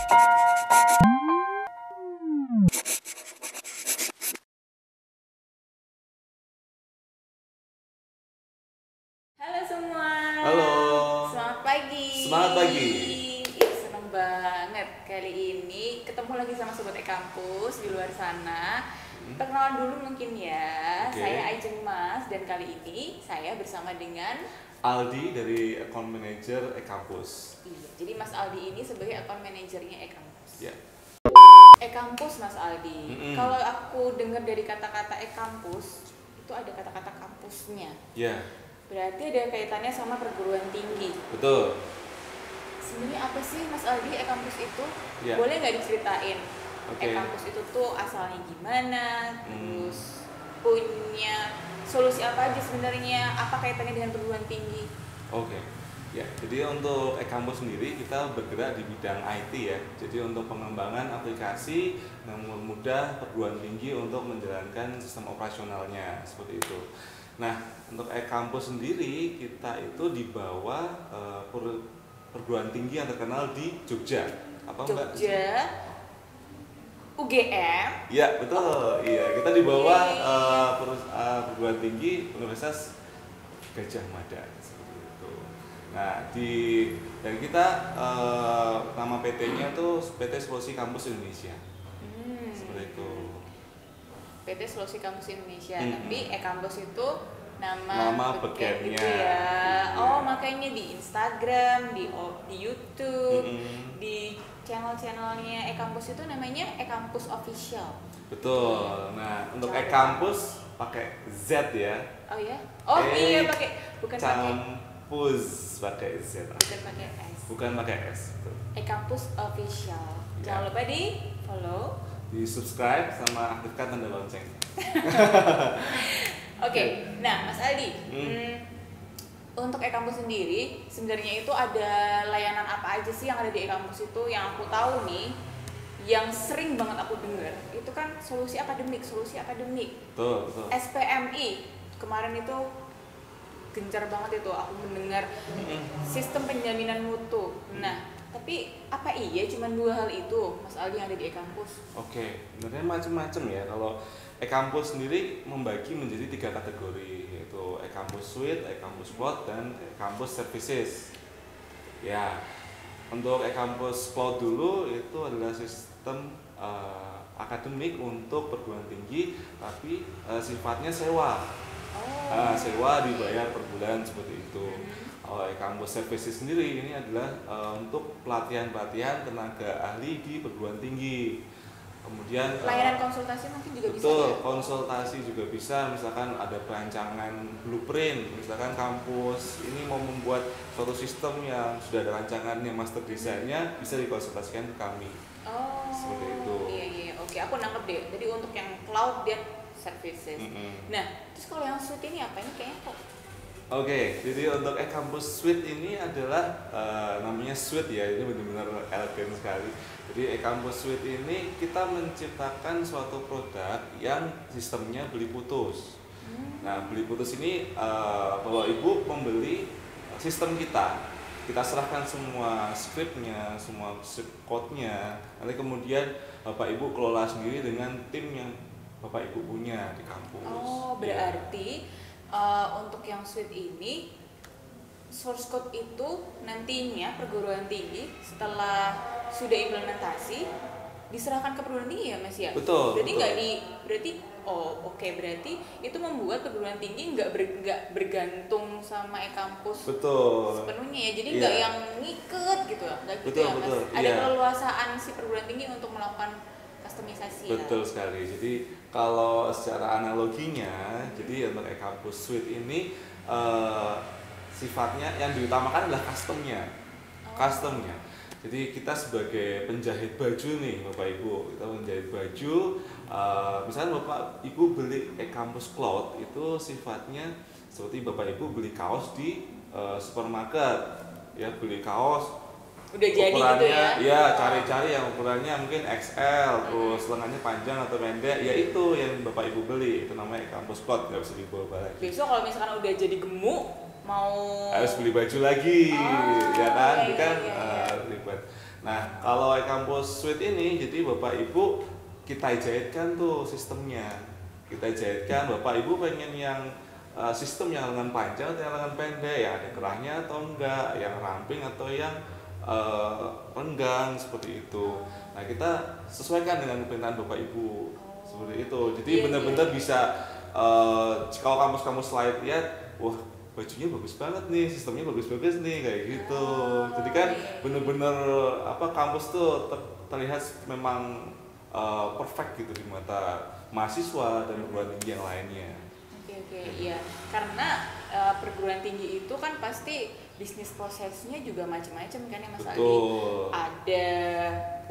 Halo semua. Halo. Selamat pagi. Semangat pagi. Ih, seneng banget kali ini ketemu lagi sama sobat e-kampus di luar sana. Perkenalan dulu mungkin ya. Oke. Saya Ajeng Mas dan kali ini saya bersama dengan Aldi dari Account Manager e-kampus. iya. Jadi Mas Aldi ini sebagai account manajernya e-kampus. Ya. E-kampus Mas Aldi. Kalau aku dengar dari kata-kata e-kampus itu ada kata-kata kampusnya. Ya, Berarti ada kaitannya sama perguruan tinggi. betul. Sebenarnya apa sih Mas Aldi e-kampus itu? Ya. Boleh nggak diceritain? Oke. E-kampus itu tuh asalnya gimana? Terus punya solusi apa aja sebenarnya? Apa kaitannya dengan perguruan tinggi? Oke. Ya, jadi untuk e-kampus sendiri kita bergerak di bidang IT ya. Jadi untuk pengembangan aplikasi yang mempermudah perguruan tinggi untuk menjalankan sistem operasionalnya seperti itu. Nah, untuk e-kampus sendiri kita itu di bawah perguruan tinggi yang terkenal di Jogja. Apa Mbak? Jogja, UGM. Iya betul, iya kita di bawah perguruan tinggi Universitas Gajah Mada seperti itu. Nah dari kita nama PT-nya tuh PT Solusi Kampus Indonesia seperti itu. PT Solusi Kampus Indonesia. Tapi e-kampus itu Nama beken bagiannya. gitu ya. Iya. Oh, makanya di Instagram, di YouTube, di channel-channelnya e-kampus itu namanya e-kampus official. Betul. Nah untuk Coba. e-kampus pakai Z ya. Oh ya? Oh iya pakai bukan pakai Campus pakai Z. bukan pakai S. Bukan pakai S. Betul. E-kampus official. Ya. Jangan lupa di follow. Di subscribe sama aktifkan tanda lonceng. Oke. Nah, Mas Aldi, untuk e-kampus sendiri sebenarnya itu ada layanan apa aja sih yang ada di e-kampus itu? Yang aku tahu nih, yang sering banget aku dengar itu kan solusi akademik. Betul, betul. SPMI kemarin itu gencar banget itu aku mendengar sistem penjaminan mutu. Nah, tapi apa iya cuma dua hal itu Mas Aldi yang ada di e-kampus? Oke, sebenarnya macam-macam ya. Kalau e-kampus sendiri membagi menjadi 3 kategori, yaitu e-kampus suite, e-kampus cloud, dan e-kampus services. Ya, untuk e-kampus cloud dulu itu adalah sistem akademik untuk perguruan tinggi, tapi sifatnya sewa. Sewa dibayar per bulan seperti itu. Kalau e-kampus services sendiri ini adalah untuk pelatihan-pelatihan tenaga ahli di perguruan tinggi. Kemudian Layanan konsultasi mungkin juga bisa betul, ya? konsultasi juga bisa. Misalkan ada perancangan blueprint, misalkan kampus ini mau membuat suatu sistem yang sudah ada rancangannya, master desainnya, bisa dikonsultasikan ke kami. Oh, Seperti itu. Iya, oke, aku nangkep deh. Jadi untuk yang cloud dia services. Nah, terus kalau yang suite ini apa? Ini kayaknya kok Oke, jadi untuk e-kampus suite ini adalah namanya suite ya, ini benar-benar elegan sekali. Jadi e-kampus suite ini kita menciptakan suatu produk yang sistemnya beli putus. Nah, beli putus ini Bapak Ibu membeli sistem kita serahkan semua scriptnya, semua script code-nya. Nanti kemudian Bapak Ibu kelola sendiri dengan tim yang Bapak Ibu punya di kampus. Oh, Ya. berarti untuk yang suite ini source code itu nantinya perguruan tinggi setelah sudah implementasi diserahkan ke perguruan tinggi ya Mas ya? Betul. Berarti betul. nggak berarti berarti itu membuat perguruan tinggi nggak bergantung sama e-kampus Betul. sepenuhnya ya, jadi Iya. nggak yang ngiket gitu ya, nggak gitu Betul, ya Mas? betul, Ada iya. keleluasaan si perguruan tinggi untuk melakukan customisasi Betul ya? sekali. Jadi kalau secara analoginya, jadi untuk e-kampus suite ini sifatnya yang diutamakan adalah customnya. Jadi kita sebagai penjahit baju nih Bapak Ibu, kita menjahit baju. Misalnya Bapak Ibu beli e-kampus cloud itu sifatnya seperti Bapak Ibu beli kaos di supermarket, ya beli kaos. Udah jadi gitu ya? Iya, cari-cari yang ukurannya mungkin XL, terus lengannya panjang atau pendek, ya itu yang Bapak Ibu beli, itu namanya e-kampus cloud, nggak bisa dibawa lagi. Besok kalau misalkan udah jadi gemuk mau Harus beli baju lagi, ya kan? iya, Itu kan iya. ribet. Nah, kalau e-kampus suite ini, jadi Bapak Ibu kita jahitkan tuh sistemnya. Kita jahitkan, Bapak Ibu pengen yang sistem yang lengan panjang atau yang lengan pendek, ya ada kerahnya atau enggak, yang ramping atau yang renggang, seperti itu. Nah, kita sesuaikan dengan permintaan Bapak Ibu, seperti itu. Jadi benar-benar bisa, kalau kampus-kampus lain lihat, wah bajunya bagus banget nih, sistemnya bagus-bagus nih, kayak gitu. Jadi kan bener-bener kampus tuh terlihat memang perfect gitu di mata mahasiswa dan perguruan tinggi yang lainnya. Oke, iya. Karena perguruan tinggi itu kan pasti bisnis prosesnya juga macam-macam kan ya Mas Aldi. Ada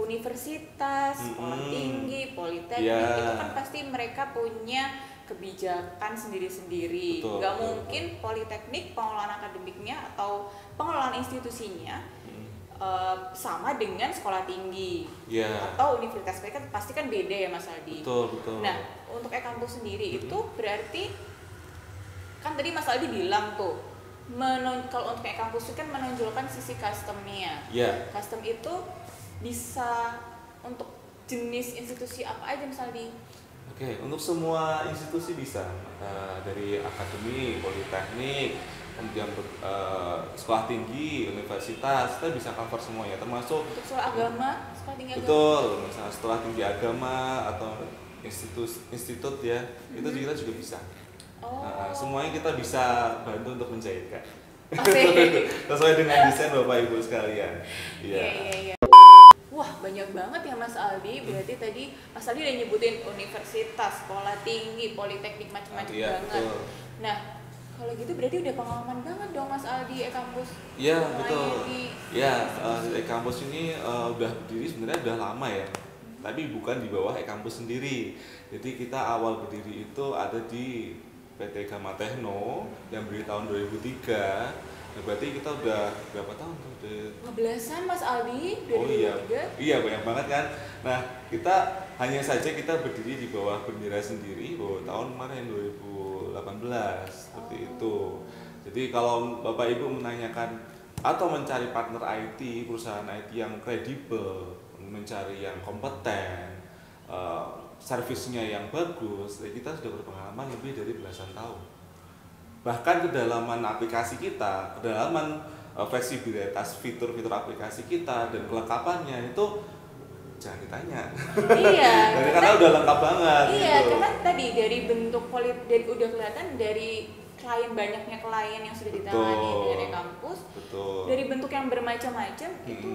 universitas, sekolah tinggi, politeknik, itu kan pasti mereka punya kebijakan sendiri-sendiri. Nggak mungkin politeknik pengelolaan akademiknya atau pengelolaan institusinya sama dengan sekolah tinggi atau universitas. Mereka pasti kan beda ya Mas Aldi. Betul. Nah, untuk e-kampus sendiri itu berarti kan tadi Mas Aldi bilang tuh kalau untuk e-kampus itu kan menonjolkan sisi customnya. Custom itu bisa untuk jenis institusi apa aja Mas Aldi? Oke, untuk semua institusi bisa, dari akademi, politeknik, kemudian sekolah tinggi, universitas, kita bisa cover semuanya, termasuk untuk sekolah agama, sekolah tinggi agama. Betul, misalnya sekolah tinggi agama atau institut ya, itu kita juga bisa. Semuanya kita bisa bantu untuk menjahitkan. Sesuai dengan desain Bapak Ibu sekalian. Iya. Wah, banyak banget ya Mas Aldi. Berarti tadi Mas Aldi udah nyebutin universitas, sekolah tinggi, politeknik, macam-macam banget. Betul. Nah, kalau gitu berarti udah pengalaman banget dong Mas Aldi e-kampus. Iya, betul. E-kampus ini udah berdiri sebenarnya udah lama ya. Tapi bukan di bawah e-kampus sendiri. Jadi kita awal berdiri itu ada di PT Gama Techno yang berdiri tahun 2003. Nah, berarti kita udah berapa tahun tuh? 15-an Mas Aldi, 2003? Oh iya banyak banget kan. Nah, kita hanya saja kita berdiri di bawah bendera sendiri tahun kemarin 2018 seperti itu. Jadi kalau Bapak Ibu menanyakan atau mencari partner IT, perusahaan IT yang kredibel, mencari yang kompeten, servisnya yang bagus, kita sudah berpengalaman lebih dari belasan tahun. Bahkan kedalaman aplikasi kita, kedalaman fleksibilitas fitur-fitur aplikasi kita dan kelengkapannya itu jangan ditanya. Iya. Karena udah lengkap banget. Iya, gitu. Karena tadi dari bentuk udah kelihatan dari banyaknya klien yang sudah ditangani dari kampus. Betul. Dari bentuk yang bermacam-macam itu.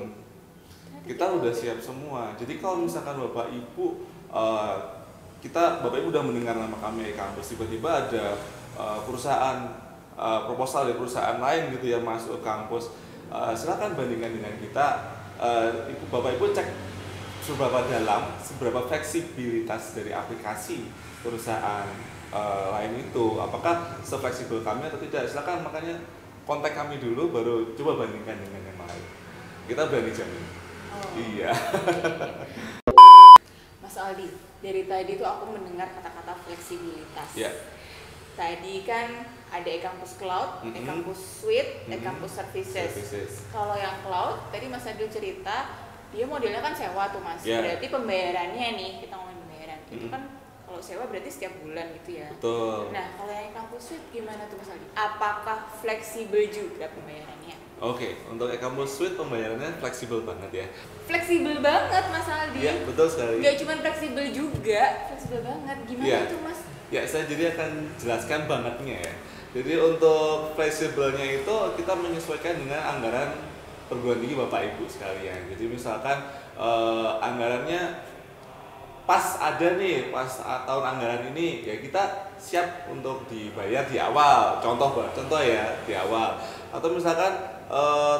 Kita udah siap semua. Jadi kalau misalkan Bapak Ibu Bapak Ibu udah mendengar nama kami e-kampus, tiba-tiba ada perusahaan proposal dari perusahaan lain gitu ya masuk ke kampus, silakan bandingkan dengan kita. Bapak Ibu cek seberapa dalam, seberapa fleksibilitas dari aplikasi perusahaan lain itu, apakah sefleksibel kami atau tidak. Silakan, makanya kontak kami dulu baru coba bandingkan dengan yang lain. Kita berani jamin. Iya. Mas Aldi, dari tadi tuh aku mendengar kata-kata fleksibilitas. Tadi kan ada e-kampus cloud, e-kampus suite, e-kampus services. Kalau yang cloud, tadi Mas Aldi cerita dia modelnya kan sewa tuh Mas. Berarti pembayarannya nih, kita ngomongin pembayaran. Itu kan kalau sewa berarti setiap bulan gitu ya. Betul. Nah, kalau yang e-kampus suite gimana tuh Mas Aldi? Apakah fleksibel juga pembayarannya? Oke, untuk e-kampus suite pembayarannya fleksibel banget ya. Fleksibel banget Mas Aldi. Iya, betul sekali. Gak cuma fleksibel juga, fleksibel banget. Gimana tuh Mas? Ya, saya jadi akan jelaskan bangetnya ya. Jadi untuk fleksibelnya itu kita menyesuaikan dengan anggaran perguruan tinggi Bapak Ibu sekalian. Jadi misalkan anggarannya pas tahun anggaran ini, ya kita siap untuk dibayar di awal. Contoh ya di awal. Atau misalkan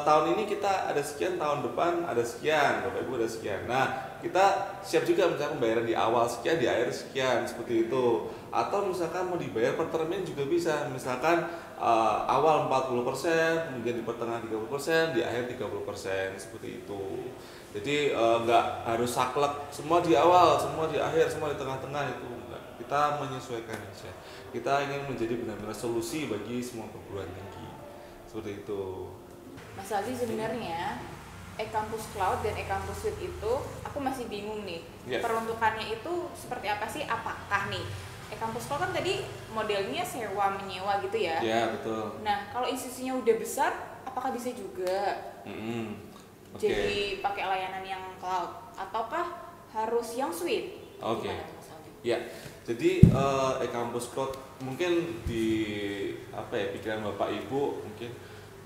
tahun ini kita ada sekian, tahun depan ada sekian, Bapak Ibu ada sekian. Nah, kita siap juga misalkan pembayaran di awal sekian, di akhir sekian, seperti itu. Atau misalkan mau dibayar per termin juga bisa. Misalkan awal 40%, kemudian di pertengahan 30%, di akhir 30%, seperti itu. Jadi nggak harus saklek semua di awal, semua di akhir, semua di tengah-tengah, itu enggak. Kita menyesuaikan aja. Kita ingin menjadi benar-benar solusi bagi semua perguruan tinggi. Seperti itu. Mas Aldi, sebenarnya e-kampus cloud dan e-kampus suite itu aku masih bingung nih. Yes. Peruntukannya itu seperti apa sih? Apakah nih e-kampus cloud kan tadi modelnya sewa menyewa gitu ya? Ya, betul. Nah, kalau institusinya udah besar, apakah bisa juga jadi pakai layanan yang cloud ataukah harus yang suite? Oke. Gimana tuh, Mas Aldi? Ya, jadi e-kampus cloud mungkin di pikiran Bapak Ibu mungkin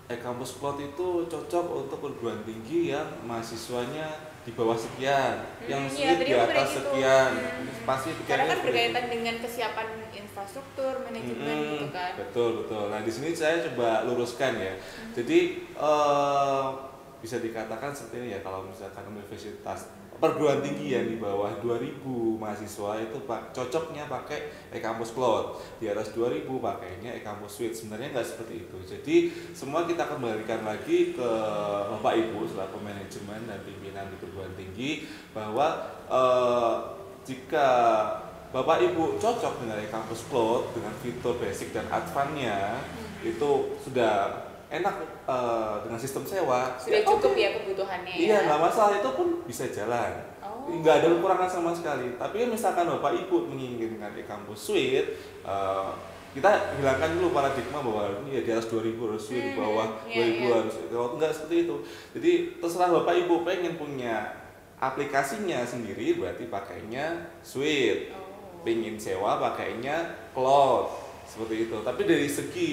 e-kampus cloud itu cocok untuk perguruan tinggi yang mahasiswanya di bawah sekian, yang suite di atas sekian. Pasti karena kan seperti berkaitan dengan kesiapan infrastruktur, manajemen gitu kan. Betul. Nah, di sini saya coba luruskan ya. Jadi bisa dikatakan seperti ini ya, kalau misalkan universitas perguruan tinggi yang di bawah 2000 mahasiswa itu cocoknya pakai e-kampus cloud, di atas 2000 pakainya e-kampus suite. Sebenarnya nggak seperti itu. Jadi semua kita kembalikan lagi ke Bapak Ibu selaku manajemen dan pimpinan di perguruan tinggi, bahwa jika Bapak Ibu cocok dengan e-kampus cloud dengan fitur basic dan advance-nya itu sudah enak dengan sistem sewa. Sudah cukup ya kebutuhannya ya. Iya, nggak masalah, itu pun bisa jalan. Nggak ada kekurangan sama sekali. Tapi misalkan Bapak Ibu menginginkan e-kampus suite, kita hilangkan dulu paradigma bahwa ini ya di atas 2000 harus suite, di bawah 2000 harus. Enggak seperti itu. Jadi terserah Bapak Ibu pengen punya aplikasinya sendiri, berarti pakainya suite. Pengen sewa pakainya cloud. Seperti itu. Tapi dari segi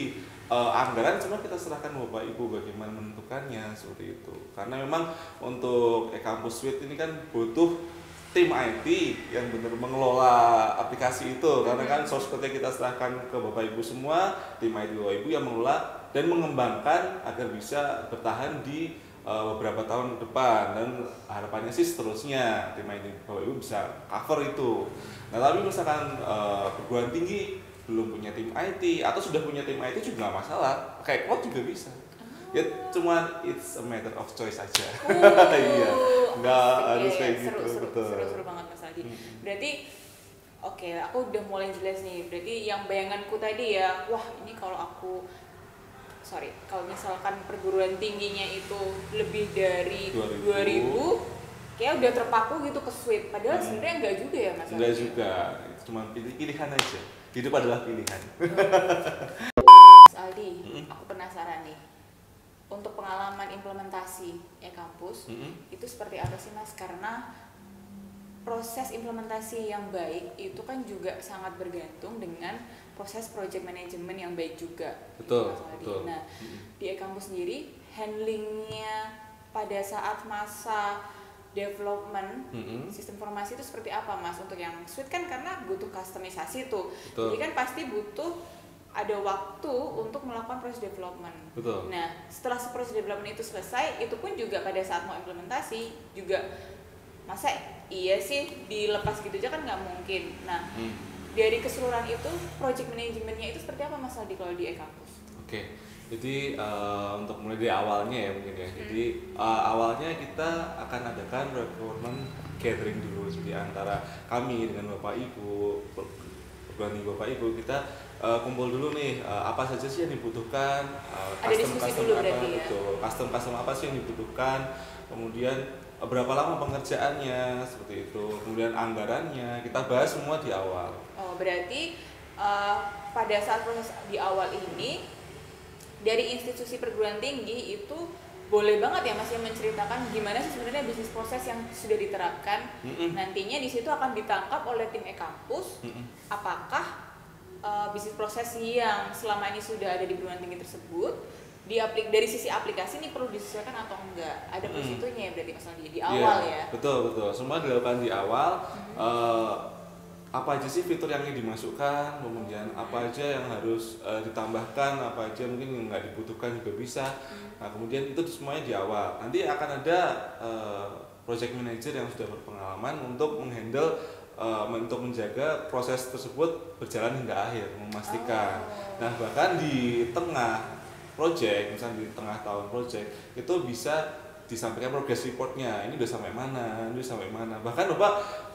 anggaran cuma kita serahkan Bapak Ibu bagaimana menentukannya, seperti itu. Karena memang untuk e-kampus suite ini kan butuh tim IT yang benar mengelola aplikasi itu, karena kan source code kita serahkan ke Bapak Ibu semua, tim IT Bapak Ibu yang mengelola dan mengembangkan agar bisa bertahan di beberapa tahun ke depan, dan harapannya sih seterusnya tim IT Bapak Ibu bisa cover itu. Nah, tapi misalkan perguruan tinggi belum punya tim IT atau sudah punya tim IT juga nggak masalah, kayak cloud juga bisa. Ya cuma it's a matter of choice aja. Iya, nggak harus kayak gitu. Seru banget Mas Aldi. Berarti oke, aku udah mulai jelas nih. Berarti yang bayanganku tadi ya, wah ini kalau misalkan perguruan tingginya itu lebih dari 2000 kayak udah terpaku gitu ke suite. Padahal sebenarnya enggak juga ya Mas Aldi. Enggak juga, itu cuma pilihan aja. Hidup adalah pilihan. Mas Aldi, aku penasaran nih. Untuk pengalaman implementasi e-kampus, itu seperti apa sih Mas? Karena proses implementasi yang baik itu kan juga sangat bergantung dengan proses project management yang baik juga. Betul. Nah, di e-kampus sendiri, handlingnya pada saat masa development sistem informasi itu seperti apa Mas? Untuk yang suite kan karena butuh customisasi tuh. Jadi kan pasti butuh ada waktu untuk melakukan proses development. Betul. Nah, setelah proses development itu selesai, itu pun juga pada saat mau implementasi juga masa iya sih dilepas gitu aja kan nggak mungkin. Nah, dari keseluruhan itu project manajemennya itu seperti apa Mas Aldi kalau di e-kampus? Oke. Jadi untuk mulai dari awalnya ya mungkin ya. Jadi awalnya kita akan adakan requirement gathering dulu. Jadi antara kami dengan Bapak Ibu, perguruan tinggi Bapak Ibu, kita kumpul dulu nih apa saja sih yang dibutuhkan, custom apa sih yang dibutuhkan, kemudian berapa lama pengerjaannya, seperti itu, kemudian anggarannya kita bahas semua di awal. Oh, berarti pada saat proses di awal ini dari institusi perguruan tinggi itu boleh banget ya Mas yang menceritakan gimana sih sebenarnya bisnis proses yang sudah diterapkan. Nantinya di situ akan ditangkap oleh tim e-kampus. Apakah bisnis proses yang selama ini sudah ada di perguruan tinggi tersebut dari sisi aplikasi ini perlu disesuaikan atau enggak? Ada plus itunya ya berarti Mas Aldi di awal ya. Betul. Semua dilakukan di awal. Apa aja sih fitur yang ingin dimasukkan, kemudian apa aja yang harus ditambahkan, apa aja mungkin yang nggak dibutuhkan juga bisa. Nah, kemudian itu semuanya di awal. Nanti akan ada project manager yang sudah berpengalaman untuk menghandle, untuk menjaga proses tersebut berjalan hingga akhir, memastikan. Nah, bahkan di tengah project, misalnya di tengah tahun project, itu bisa disampaikan progress reportnya, ini udah sampai mana, bahkan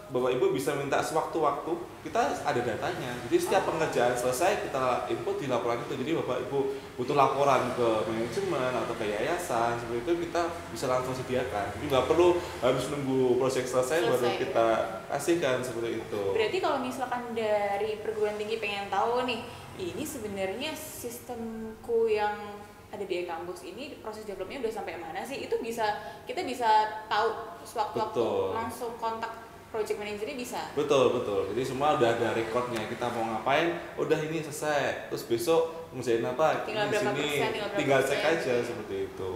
Bapak Ibu bisa minta sewaktu-waktu, kita ada datanya. Jadi setiap pengerjaan selesai kita input di laporan itu. Jadi Bapak Ibu butuh laporan ke manajemen atau ke yayasan, seperti itu kita bisa langsung sediakan. Jadi nggak perlu harus nunggu proyek selesai baru kita kasihkan, seperti itu. Berarti kalau misalkan dari perguruan tinggi pengen tahu nih, ini sebenarnya sistemku yang ada di kampus ini proses developnya udah sampai mana sih? Itu kita bisa tahu sewaktu-waktu langsung kontak project manajernya bisa. Betul. Jadi semua udah ada recordnya, kita mau ngapain, udah ini selesai. Terus besok ngerjain apa? Tinggal ini sini, tinggal cek aja seperti itu.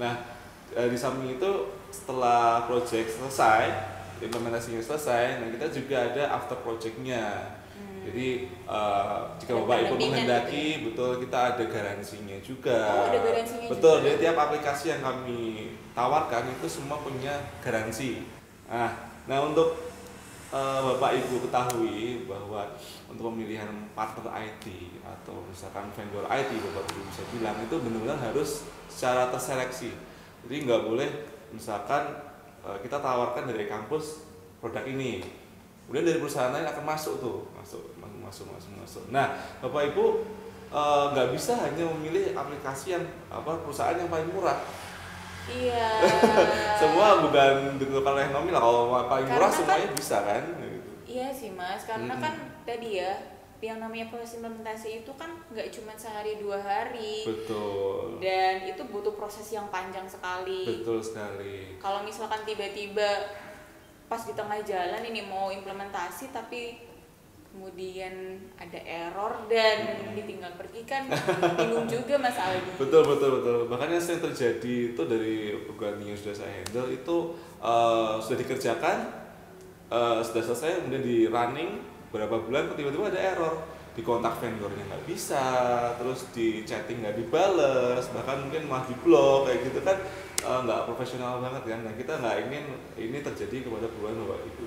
Nah, di samping itu setelah project selesai, implementasinya selesai, nah kita juga ada after projectnya. Jadi jika Bapak Ibu menghendaki, gitu. Betul, kita ada garansinya juga. Ada garansinya betul, juga. Jadi tiap aplikasi yang kami tawarkan itu semua punya garansi. Nah untuk Bapak Ibu ketahui bahwa untuk pemilihan partner IT atau misalkan vendor IT, Bapak Ibu bisa bilang itu benar-benar harus secara terseleksi. Jadi nggak boleh misalkan kita tawarkan dari kampus produk ini, kemudian dari perusahaan lain akan masuk. Nah, Bapak Ibu nggak bisa hanya memilih aplikasi yang perusahaan yang paling murah. Iya. Semua bukan ditentukan oleh nominal. Kalau paling murah semuanya bisa kan? Iya sih Mas, karena kan tadi ya yang namanya proses implementasi itu kan nggak cuma sehari 2 hari. Betul. Dan itu butuh proses yang panjang sekali. Betul sekali. Kalau misalkan tiba-tiba pas di tengah jalan ini mau implementasi tapi kemudian ada error dan ditinggal pergi kan bingung juga Mas Aldi. Betul. Bahkan yang sering terjadi itu dari perguruan tinggi yang sudah saya handle itu sudah dikerjakan, sudah selesai, kemudian di running berapa bulan tiba-tiba ada error, di kontak vendornya nggak bisa, terus di chatting nggak dibales, bahkan mungkin malah di blok kayak gitu kan, nggak profesional banget kan. Nah kita nggak ingin ini terjadi kepada perguruan Bapak Ibu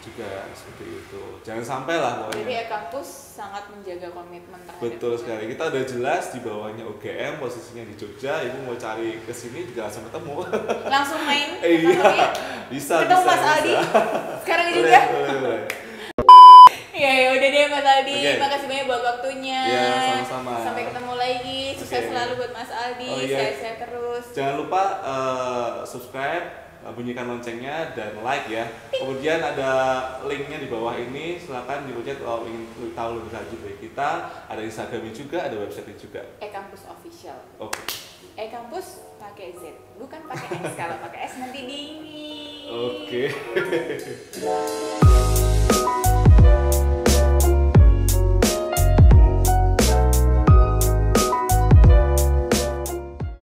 juga seperti itu. Jangan sampai lah pokoknya. Jadi kampus sangat menjaga komitmen terhadap. Betul sekali. Kita udah jelas di bawahnya UGM, posisinya di Jogja. Ibu mau cari ke sini juga langsung ketemu. Langsung main? Iya. Bisa. Ketemu Mas Aldi. Sekarang juga. Boleh. Ya udah deh Mas Aldi. Makasih banyak buat waktunya. Ya, sama-sama. Sampai ketemu lagi. Sukses selalu buat Mas Aldi. Sehat-sehat terus. Jangan lupa subscribe, bunyikan loncengnya dan like ya. Kemudian ada linknya di bawah ini, silakan dipencet kalau ingin tahu lebih lanjut dari kita. Ada Instagramnya juga, ada website juga. Kampus Official. Oke. Kampus pakai Z, bukan pakai X. Kalau pakai S nanti dingin. Oke.